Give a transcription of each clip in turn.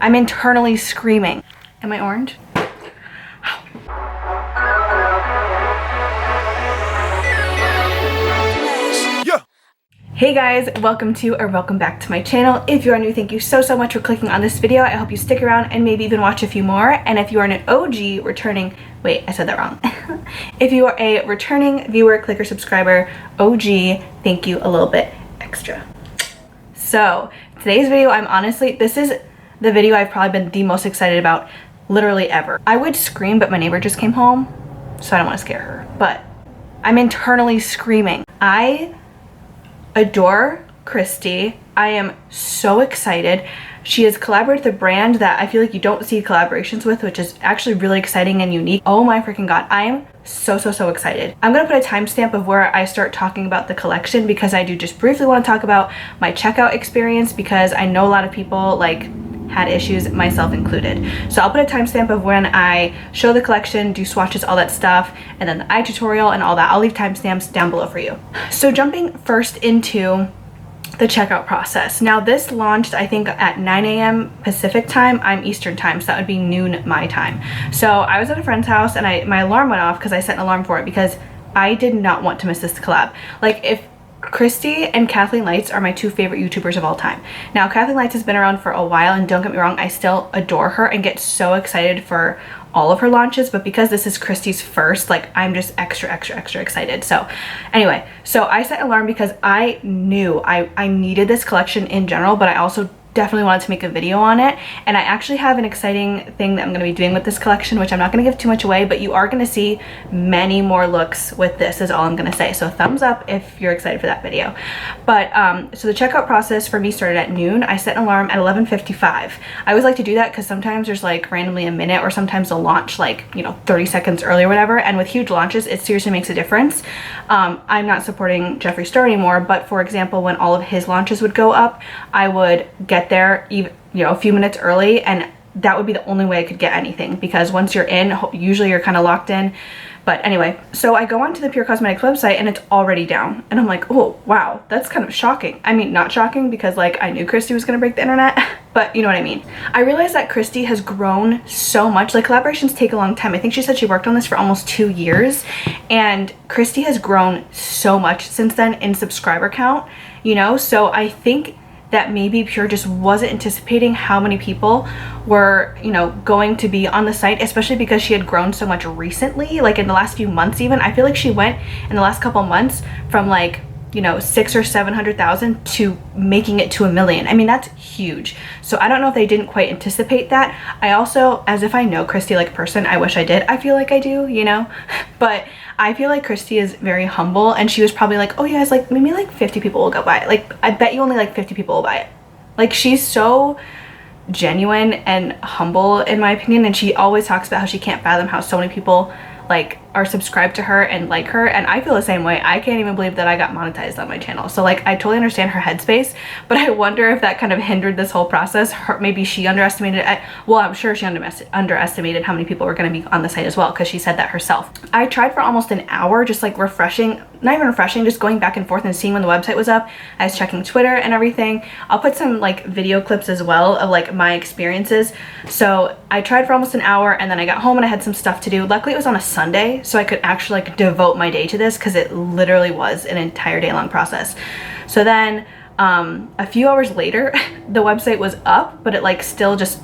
I'm internally screaming. Am I orange? Hey guys, welcome to or welcome back to my channel. If you are new, thank you so much for clicking on this video. I hope you stick around and maybe even watch a few more. And if you are an OG returning, wait, I said that wrong. If you are a returning viewer, clicker, subscriber, OG, thank you a little bit extra. So today's video, this is the video I've probably been the most excited about literally ever. I would scream, but my neighbor just came home, so I don't want to scare her. But I'm internally screaming. I adore Kristi. I am so excited. She has collaborated with a brand that I feel like you don't see collaborations with, which is actually really exciting and unique. Oh my freaking god, I am so excited. I'm gonna put a timestamp of where I start talking about the collection because I do just briefly want to talk about my checkout experience because I know a lot of people had issues, myself included. So I'll put a timestamp of when I show the collection, do swatches, all that stuff, and then the eye tutorial and all that. I'll leave timestamps down below for you. So jumping first into the checkout process. Now this launched I think at 9 a.m. Pacific time. I'm Eastern time, so that would be noon my time. So I was at a friend's house and my alarm went off because I set an alarm for it because I did not want to miss this collab. If Kristi and Kathleen Lights are my two favorite YouTubers of all time. Now, Kathleen Lights has been around for a while, and don't get me wrong, I still adore her and get so excited for all of her launches, but because this is Kristi's first, I'm just extra excited. So anyway, so I set an alarm because I knew I needed this collection in general, but I also definitely wanted to make a video on it. And I actually have an exciting thing that I'm going to be doing with this collection, which I'm not going to give too much away, but you are going to see many more looks with this is all I'm going to say. So thumbs up if you're excited for that video. But so the checkout process for me started at noon. I set an alarm at 11:55. I always like to do that because sometimes there's randomly a minute, or sometimes they'll launch 30 seconds early or whatever. And with huge launches, it seriously makes a difference. I'm not supporting Jeffree Star anymore, but for example, when all of his launches would go up, I would get there even a few minutes early, and that would be the only way I could get anything because once you're in, usually you're kind of locked in. But anyway, so I go onto the PUR Cosmetics website and it's already down, and I'm like, oh wow, that's kind of shocking. I mean, not shocking because I knew Kristi was gonna break the internet, but you know what I mean. I realized that Kristi has grown so much. Collaborations take a long time. I think she said she worked on this for almost 2 years, and Kristi has grown so much since then in subscriber count, so I think that maybe PUR just wasn't anticipating how many people were, going to be on the site, especially because she had grown so much recently, in the last few months even. I feel like she went in the last couple months from 600,000 or 700,000 to making it to 1 million. I mean, that's huge. So I don't know if they didn't quite anticipate that. I also, as if I know Kristi like a person, I wish I did. I feel like I do, but I feel like Kristi is very humble, and she was probably like, oh yeah, it's maybe 50 people will go buy it. I bet you only 50 people will buy it. She's so genuine and humble in my opinion, and she always talks about how she can't fathom how so many people are subscribed to her and like her, and I feel the same way. I can't even believe that I got monetized on my channel. So I totally understand her headspace, but I wonder if that kind of hindered this whole process. Maybe she underestimated it. Well, I'm sure she underestimated how many people were going to be on the site as well, because she said that herself. I tried for almost an hour just refreshing, not even refreshing, just going back and forth and seeing when the website was up. I was checking Twitter and everything. I'll put some video clips as well of my experiences. So I tried for almost an hour, and then I got home and I had some stuff to do. Luckily it was on a Sunday, so I could actually devote my day to this because it literally was an entire day long process. So then a few hours later the website was up, but it still just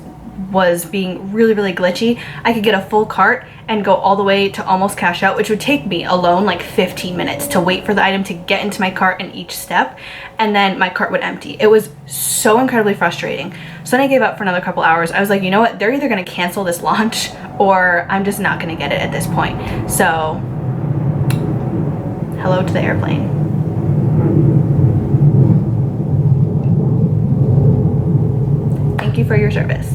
was being really glitchy. I could get a full cart and go all the way to almost cash out, which would take me alone 15 minutes to wait for the item to get into my cart in each step, and then my cart would empty. It was so incredibly frustrating. So then I gave up for another couple hours. I was like, you know what, they're either gonna cancel this launch or I'm just not gonna get it at this point. So hello to the airplane. Thank you for your service.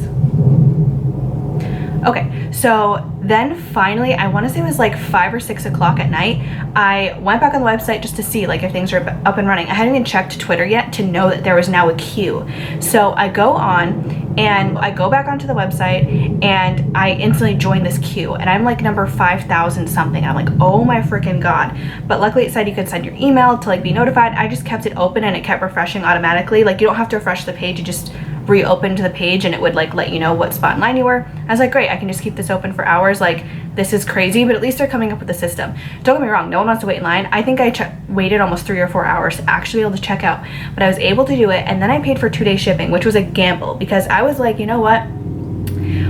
Okay, so then finally, I want to say it was 5 or 6 o'clock at night, I went back on the website just to see if things are up and running. I hadn't even checked Twitter yet to know that there was now a queue. So I go on and I go back onto the website and I instantly join this queue, and I'm number 5,000 something. I'm like, oh my freaking god. But luckily it said you could send your email to be notified. I just kept it open and it kept refreshing automatically. You don't have to refresh the page, you just reopened the page and it would like let you know what spot in line you were. I was like, great, I can just keep this open for hours. Like, this is crazy, but at least they're coming up with a system. Don't get me wrong, no one wants to wait in line. I think I waited almost 3 or 4 hours to actually be able to check out, but I was able to do it. And then I paid for 2-day shipping, which was a gamble because I was like, you know what?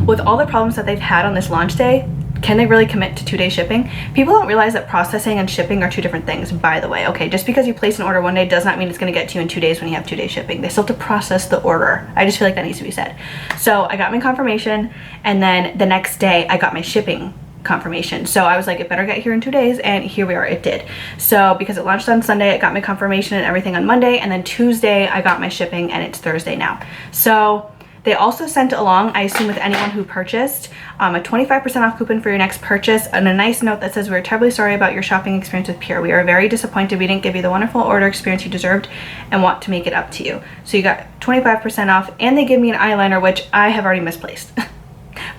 With all the problems that they've had on this launch day, can they really commit to 2-day shipping? People don't realize that processing and shipping are 2 different things, by the way. Okay, just because you place an order one day does not mean it's going to get to you in 2 days when you have 2-day shipping. They still have to process the order. I just feel like that needs to be said. So I got my confirmation, and then the next day I got my shipping confirmation. So I was like, it better get here in 2 days, and here we are, it did. So because it launched on Sunday, I got my confirmation and everything on Monday, and then Tuesday I got my shipping, and it's Thursday now. So they also sent along, I assume with anyone who purchased, a 25% off coupon for your next purchase, and a nice note that says, we're terribly sorry about your shopping experience with PUR. We are very disappointed we didn't give you the wonderful order experience you deserved and want to make it up to you. So you got 25% off, and they give me an eyeliner, which I have already misplaced.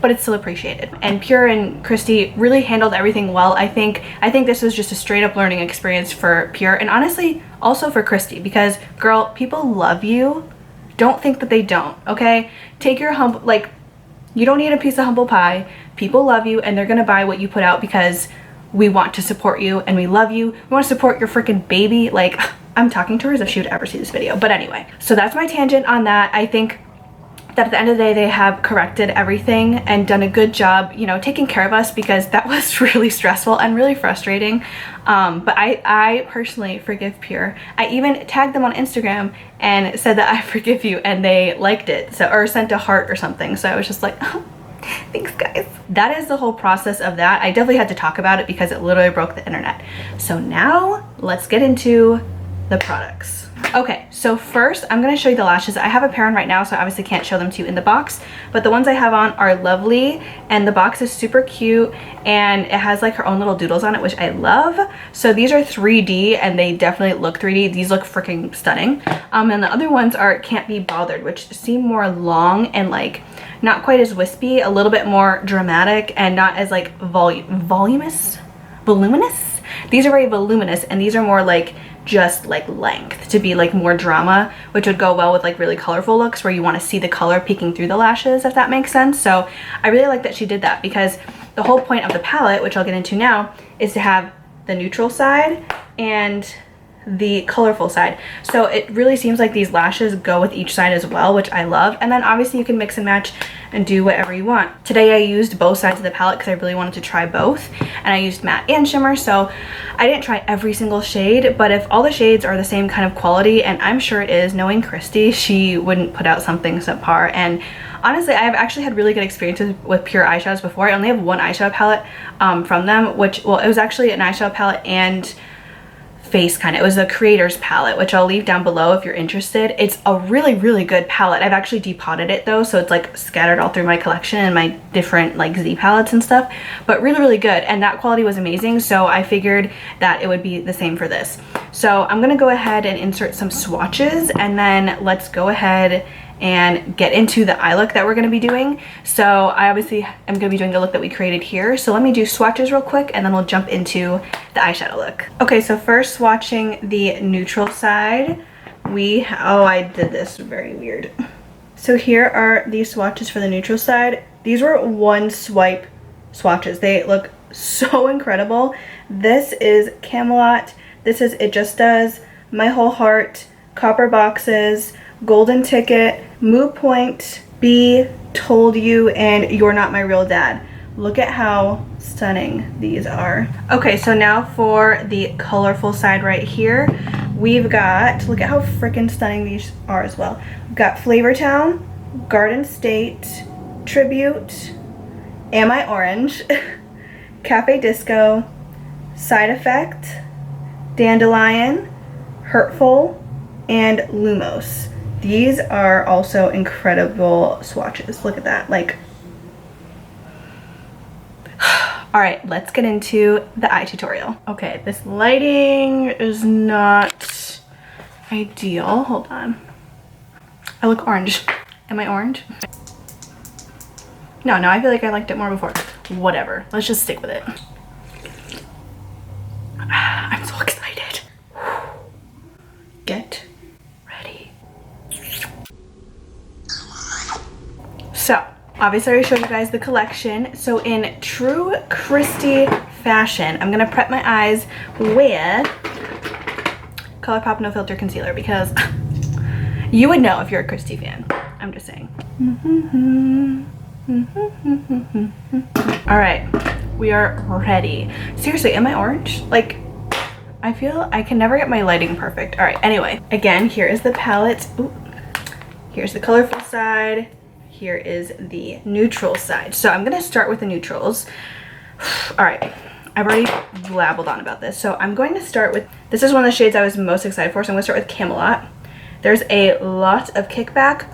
But it's still appreciated. And PUR and Kristi really handled everything well. I think this was just a straight up learning experience for PUR, and honestly also for Kristi, because girl, people love you. Don't think that they don't, okay? Take your humble, like, you don't need a piece of humble pie. People love you, and they're gonna buy what you put out because we want to support you and we love you. We want to support your freaking baby. Like, I'm talking to her as if she would ever see this video. But anyway, so that's my tangent on that. I think that at the end of the day, they have corrected everything and done a good job, you know, taking care of us, because that was really stressful and really frustrating. But I personally forgive PUR. I even tagged them on Instagram and said that I forgive you, and they liked it, so, or sent a heart or something. So I was just like, oh, thanks guys. That is the whole process of that. I definitely had to talk about it because it literally broke the internet. So now let's get into the products. Okay, so first I'm going to show you the lashes. I have a pair on right now, so I obviously can't show them to you in the box, but the ones I have on are lovely, and the box is super cute, and it has like her own little doodles on it, which I love. So these are 3D, and they definitely look 3D. These look freaking stunning. And the other ones are Can't Be Bothered, which seem more long and like not quite as wispy, a little bit more dramatic, and not as like voluminous. These are very voluminous, and these are more like just like length, to be like more drama, which would go well with like really colorful looks where you want to see the color peeking through the lashes, if that makes sense. So I really like that she did that, because the whole point of the palette, which I'll get into now, is to have the neutral side and the colorful side. So it really seems like these lashes go with each side as well, which I love. And then obviously you can mix and match and do whatever you want. Today I used both sides of the palette because I really wanted to try both, and I used matte and shimmer. So I didn't try every single shade, but if all the shades are the same kind of quality, and I'm sure it is, knowing Kristi, she wouldn't put out something subpar. And honestly, I've actually had really good experiences with PUR eyeshadows before. I only have one eyeshadow palette from them, which, well, it was actually an eyeshadow palette and face kind of. It was a creator's palette, which I'll leave down below if you're interested. It's a really, really good palette. I've actually depotted it though, so it's like scattered all through my collection and my different like Z palettes and stuff, but really, really good. And that quality was amazing, so I figured that it would be the same for this. So I'm gonna go ahead and insert some swatches, and then let's go ahead and get into the eye look that we're going to be doing. So I obviously am going to be doing the look that we created here. So let me do swatches real quick, and then we'll jump into the eyeshadow look. Okay, so first swatching the neutral side, oh, I did this very weird. So here are the swatches for the neutral side. These were one swipe swatches. They look so incredible. This is Camelot. This is It Just Does, My Whole Heart, Copper Boxes, Golden Ticket, Moo Point, B, Told You, and You're Not My Real Dad. Look at how stunning these are. Okay, so now for the colorful side right here, we've got, look at how freaking stunning these are as well. We've got Flavor Town, Garden State, Tribute, Am I Orange, Cafe Disco, Side Effect, Dandelion, Hurtful, and Lumos. These are also incredible swatches. Look at that. Like, all right, let's get into the eye tutorial. Okay, this lighting is not ideal. Hold on. I look orange. Am I orange? No, I feel like I liked it more before. Whatever. Let's just stick with it. I'm so excited. Get ready. So obviously I already showed you guys the collection. So in true Kristi fashion, I'm gonna prep my eyes with ColourPop No Filter Concealer because you would know if you're a Kristi fan. I'm just saying. All right, we are ready. Seriously, am I orange? Like, I feel I can never get my lighting perfect. All right, anyway, again, here is the palette. Ooh. Here's the colorful side. Here is the neutral side. So I'm gonna start with the neutrals. All right, I've already blabbled on about this. So I'm going to start with, this is one of the shades I was most excited for. So I'm gonna start with Camelot. There's a lot of kickback,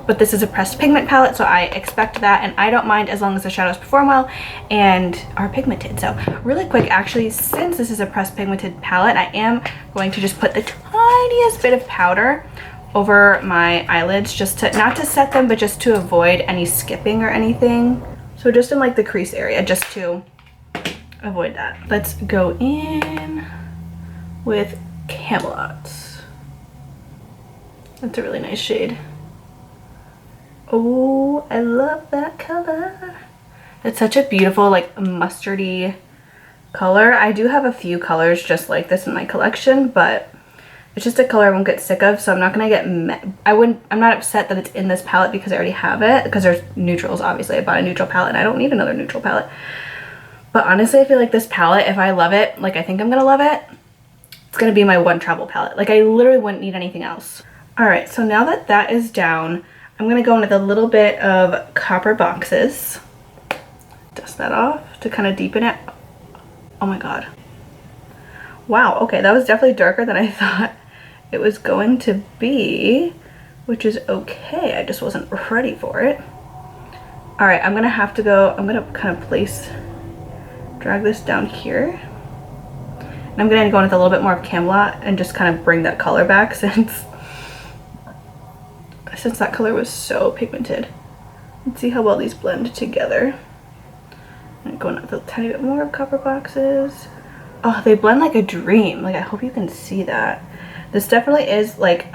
but this is a pressed pigment palette, so I expect that, and I don't mind as long as the shadows perform well and are pigmented. So really quick, actually, since this is a pressed pigmented palette, I am going to just put the tiniest bit of powder over my eyelids, just to, not to set them, but just to avoid any skipping or anything. So just in like the crease area, just to avoid that. Let's go in with Camelot. That's a really nice shade. Oh, I love that color. It's such a beautiful, like, mustardy color. I do have a few colors just like this in my collection, but it's just a color I won't get sick of, so I'm not gonna get I'm not upset that it's in this palette because I already have it, because there's neutrals. Obviously I bought a neutral palette and I don't need another neutral palette. But honestly, I feel like this palette, if I love it, like I think I'm gonna love it, it's gonna be my one travel palette. Like I literally wouldn't need anything else. All right, so now that that is down, I'm gonna go in with a little bit of Copper Boxes. Dust that off to kind of deepen it. Oh my God. Wow, okay, that was definitely darker than I thought it was going to be, which is okay. I just wasn't ready for it. All right, I'm gonna have to go, I'm gonna kind of drag this down here. And I'm gonna go in with a little bit more of Camelot and just kind of bring that color back since that color was so pigmented. Let's see how well these blend together. I'm going with a tiny bit more of Copper Boxes. Oh, they blend like a dream. Like, I hope you can see that. This definitely is like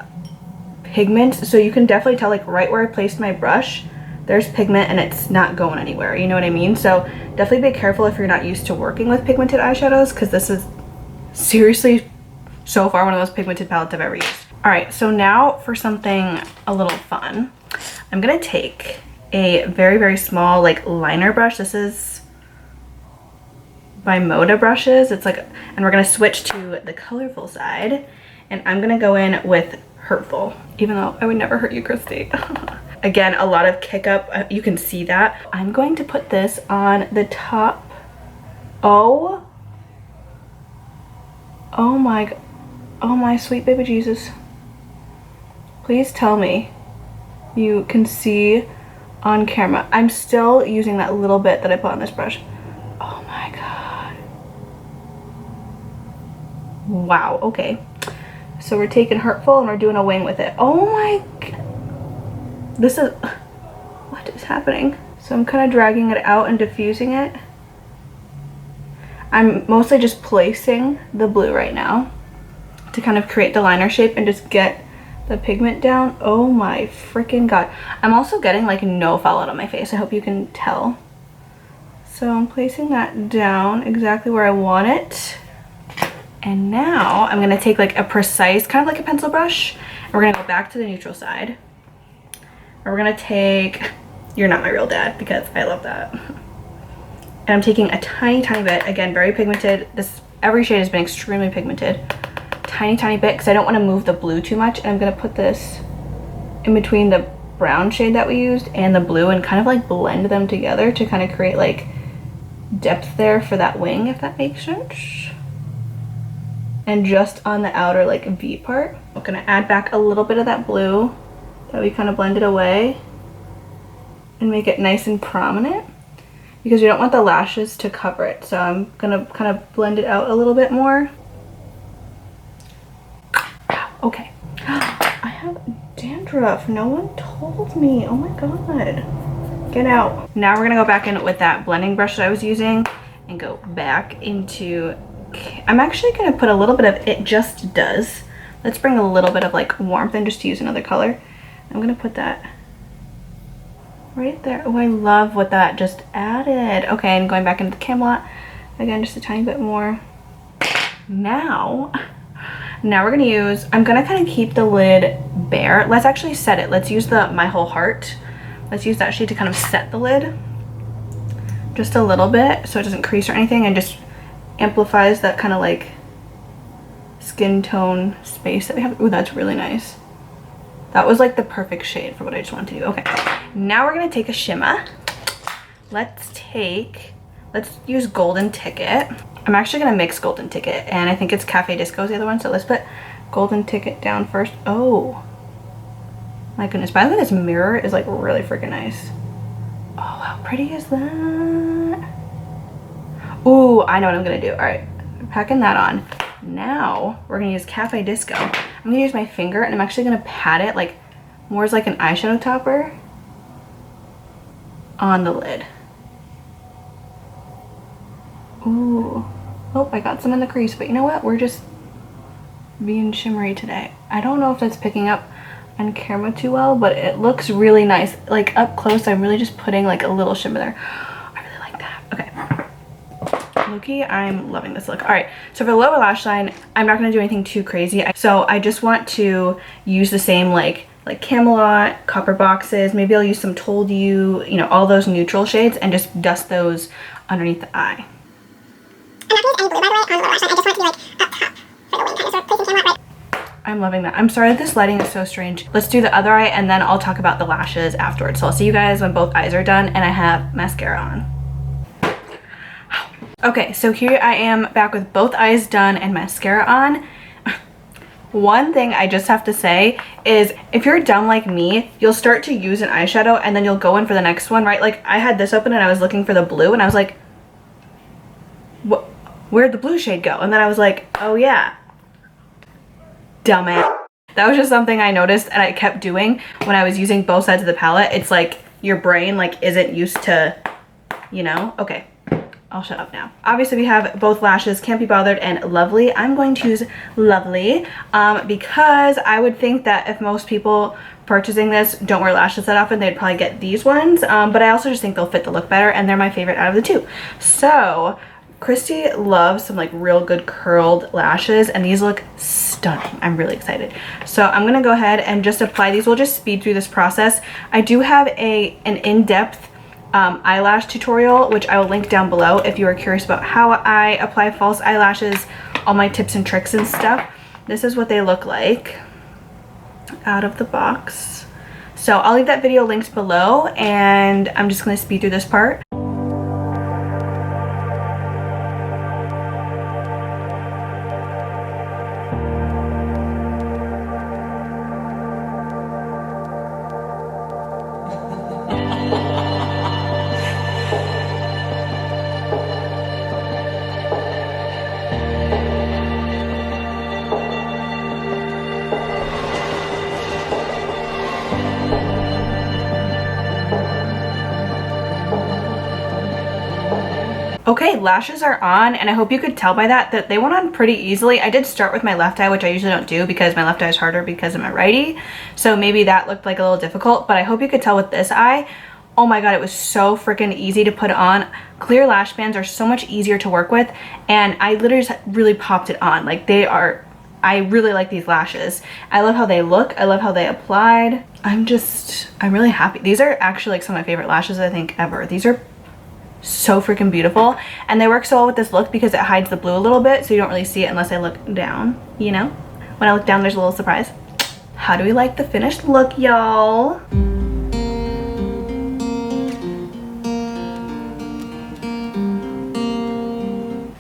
pigment, so you can definitely tell, like, right where I placed my brush, there's pigment and it's not going anywhere, you know what I mean? So definitely be careful if you're not used to working with pigmented eyeshadows, because this is seriously so far one of the most pigmented palettes I've ever used. All right, so now for something a little fun. I'm gonna take a very, very small like liner brush. This is by Moda brushes. It's like, and we're gonna switch to the colorful side, and I'm gonna go in with Hurtful, even though I would never hurt you, Kristi. Again, a lot of kick up, you can see that. I'm going to put this on the top. Oh my sweet baby Jesus. Please tell me you can see on camera. I'm still using that little bit that I put on this brush. Oh my God. Wow, okay. So we're taking Hurtful and we're doing a wing with it. Oh my God. This is, what is happening? So I'm kind of dragging it out and diffusing it. I'm mostly just placing the blue right now to kind of create the liner shape and just get the pigment down. Oh my freaking God. I'm also getting like no fallout on my face. I hope you can tell. So I'm placing that down exactly where I want it. And now I'm gonna take like a precise, kind of like a pencil brush, and we're gonna go back to the neutral side. And we're gonna take You're Not My Real Dad, because I love that. And I'm taking a tiny, tiny bit, again, very pigmented. Every shade has been extremely pigmented. Tiny bit, because I don't want to move the blue too much. And I'm going to put this in between the brown shade that we used and the blue and kind of like blend them together to kind of create like depth there for that wing, if that makes sense. And just on the outer like V part, I'm going to add back a little bit of that blue that we kind of blended away and make it nice and prominent, because we don't want the lashes to cover it. So I'm going to kind of blend it out a little bit more. Okay. I have dandruff. No one told me. Oh my God. Get out. Now we're going to go back in with that blending brush that I was using and go back into, I'm actually going to put a little bit of It Just Does. Let's bring a little bit of like warmth in just to use another color. I'm going to put that right there. Oh, I love what that just added. Okay, and going back into the Camelot again, just a tiny bit more. Now we're gonna use, I'm gonna kind of keep the lid bare. Let's actually set it. Let's use the My Whole Heart. Let's use that shade to kind of set the lid just a little bit so it doesn't crease or anything, and just amplifies that kind of like skin tone space that we have. Ooh, that's really nice. That was like the perfect shade for what I just wanted to do. Okay, now we're gonna take a shimmer. Let's use Golden Ticket. I'm actually gonna mix Golden Ticket, and I think it's Cafe Disco is the other one, so let's put Golden Ticket down first. Oh my goodness, by the way, this mirror is like really freaking nice. Oh, how pretty is that? Ooh, I know what I'm gonna do. All right, packing that on. Now we're gonna use Cafe Disco. I'm gonna use my finger, and I'm actually gonna pat it like more as like an eyeshadow topper on the lid. Ooh. Oh, I got some in the crease, but you know what? We're just being shimmery today. I don't know if that's picking up on camera too well, but it looks really nice. Like up close, I'm really just putting like a little shimmer there. I really like that. Okay. Loki, I'm loving this look. All right, so for the lower lash line, I'm not gonna do anything too crazy. So I just want to use the same like Camelot, Copper Boxes. Maybe I'll use some Told You, you know, all those neutral shades, and just dust those underneath the eye. I'm loving that. I'm sorry that this lighting is so strange. Let's do the other eye, and then I'll talk about the lashes afterwards. So I'll see you guys when both eyes are done and I have mascara on. Okay, so here I am back with both eyes done and mascara on. One thing I just have to say is, if you're dumb like me, you'll start to use an eyeshadow and then you'll go in for the next one, right? Like I had this open and I was looking for the blue, and I was like, what? Where'd the blue shade go? And then I was like, oh yeah, dumbass. That was just something I noticed and I kept doing when I was using both sides of the palette. It's like your brain like isn't used to, you know? Okay, I'll shut up now. Obviously we have both lashes, Can't Be Bothered and Lovely. I'm going to use Lovely because I would think that if most people purchasing this don't wear lashes that often, they'd probably get these ones. But I also just think they'll fit the look better, and they're my favorite out of the two. So Kristi loves some like real good curled lashes, and these look stunning. I'm really excited. So I'm gonna go ahead and just apply these. We'll just speed through this process. I do have an in-depth eyelash tutorial, which I will link down below if you are curious about how I apply false eyelashes, all my tips and tricks and stuff. This is what they look like out of the box. So I'll leave that video linked below, and I'm just gonna speed through this part. Okay, lashes are on, and I hope you could tell by that they went on pretty easily. I did start with my left eye, which I usually don't do because my left eye is harder because of my righty. So maybe that looked like a little difficult, but I hope you could tell with this eye. Oh my god, it was so freaking easy to put on. Clear lash bands are so much easier to work with, and I literally just really popped it on. Like I really like these lashes. I love how they look. I love how they applied. I'm really happy. These are actually like some of my favorite lashes I think ever. These are so freaking beautiful, and they work so well with this look because it hides the blue a little bit, so you don't really see it unless I look down, you know? When I look down, there's a little surprise. How do we like the finished look, y'all?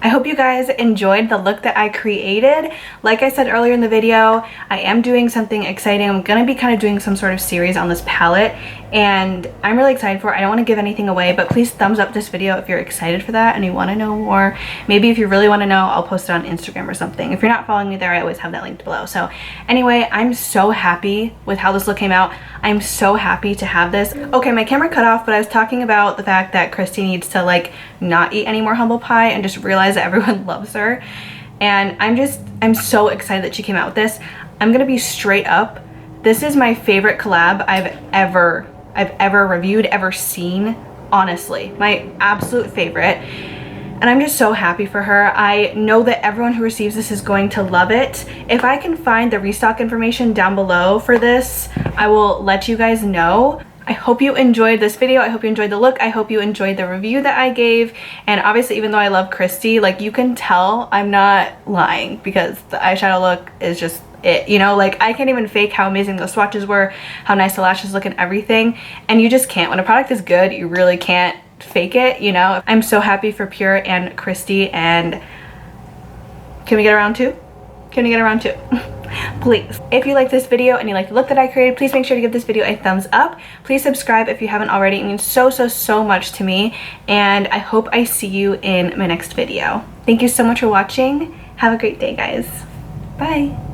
I hope you guys enjoyed the look that I created. Like I said earlier in the video, I am doing something exciting. I'm gonna be kind of doing some sort of series on this palette, and I'm really excited for it. I don't want to give anything away, but please thumbs up this video if you're excited for that and you want to know more. Maybe if you really want to know, I'll post it on Instagram or something. If you're not following me there, I always have that linked below. So anyway, I'm so happy with how this look came out. I'm so happy to have this. Okay, my camera cut off, but I was talking about the fact that Kristi needs to like not eat any more humble pie and just realize that everyone loves her. And I'm so excited that she came out with this. I'm gonna be straight up. This is my favorite collab I've ever I've ever reviewed, ever seen. Honestly, my absolute favorite. And I'm just so happy for her. I know that everyone who receives this is going to love it. If I can find the restock information down below for this, I will let you guys know. I hope you enjoyed this video. I hope you enjoyed the look. I hope you enjoyed the review that I gave. And obviously, even though I love Kristi, like, you can tell I'm not lying because the eyeshadow look is just it, you know? Like, I can't even fake how amazing those swatches were, how nice the lashes look and everything. And you just can't. When a product is good, you really can't fake it, you know? I'm so happy for PUR and Kristi, and can we get around two? Can we get around two? Please. If you like this video and you like the look that I created, please make sure to give this video a thumbs up. Please subscribe if you haven't already. It means so, so, so much to me. And I hope I see you in my next video. Thank you so much for watching. Have a great day, guys. Bye.